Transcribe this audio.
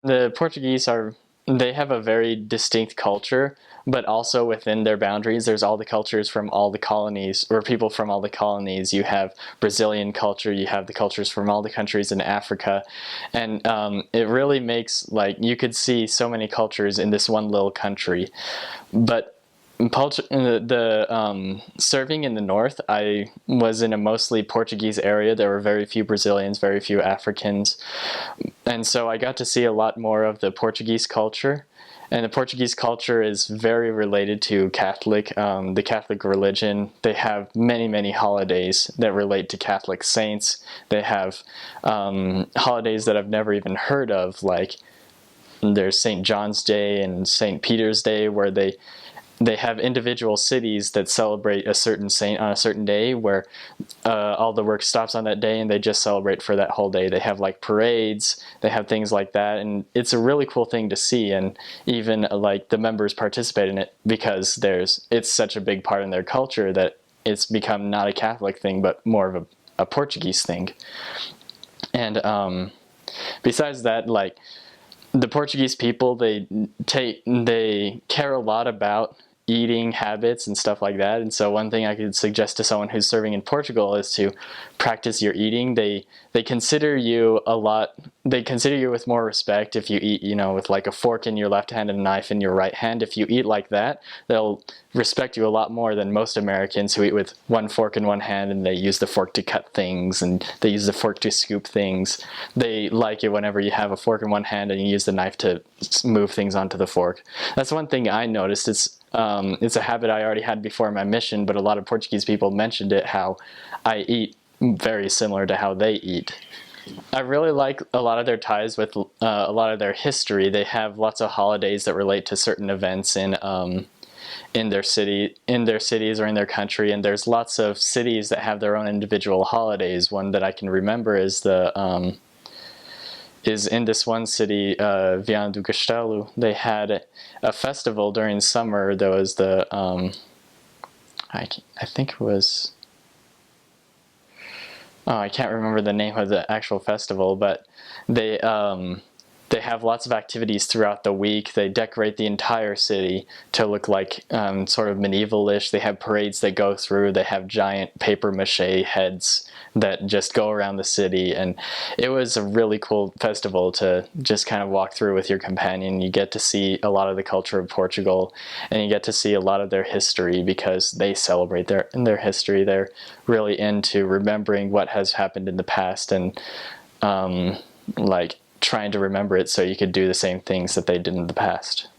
The Portuguese they have a very distinct culture, but also within their boundaries, there's all the cultures from all the colonies, or people from all the colonies. You have Brazilian culture, you have the cultures from all the countries in Africa, and it really makes, like, you could see so many cultures in this one little country. But serving in the north, I was in a mostly Portuguese area. There were very few Brazilians, very few Africans, and so I got to see a lot more of the Portuguese culture. And the Portuguese culture is very related to the Catholic religion. They have many, many holidays that relate to Catholic saints. They have holidays that I've never even heard of, like there's St. John's Day and St. Peter's Day, where they have individual cities that celebrate a certain saint on a certain day, where all the work stops on that day and they just celebrate for that whole day. They have like parades, they have things like that, and it's a really cool thing to see. And even like the members participate in it because it's such a big part in their culture that it's become not a Catholic thing but more of a Portuguese thing. And besides that, like, the Portuguese people, they care a lot about eating habits and stuff like that. And so one thing I could suggest to someone who's serving in Portugal is to practice your eating. They consider you with more respect if you eat, with like a fork in your left hand and a knife in your right hand. If you eat like that, they'll respect you a lot more than most Americans who eat with one fork in one hand and they use the fork to cut things and they use the fork to scoop things. They like it whenever you have a fork in one hand and you use the knife to move things onto the fork. That's one thing I noticed. It's a habit I already had before my mission, but a lot of Portuguese people mentioned it, how I eat very similar to how they eat. I really like a lot of their ties with a lot of their history. They have lots of holidays that relate to certain events in their cities or in their country, and there's lots of cities that have their own individual holidays. One that I can remember is is in this one city, Viana do Castelo. They had a festival during summer. There was I think it was, I can't remember the name of the actual festival, but they have lots of activities throughout the week. They decorate the entire city to look like sort of medieval-ish. They have parades that go through. They have giant paper mache heads that just go around the city. And it was a really cool festival to just kind of walk through with your companion. You get to see a lot of the culture of Portugal, and you get to see a lot of their history because they celebrate their history. They're really into remembering what has happened in the past and like trying to remember it so you could do the same things that they did in the past.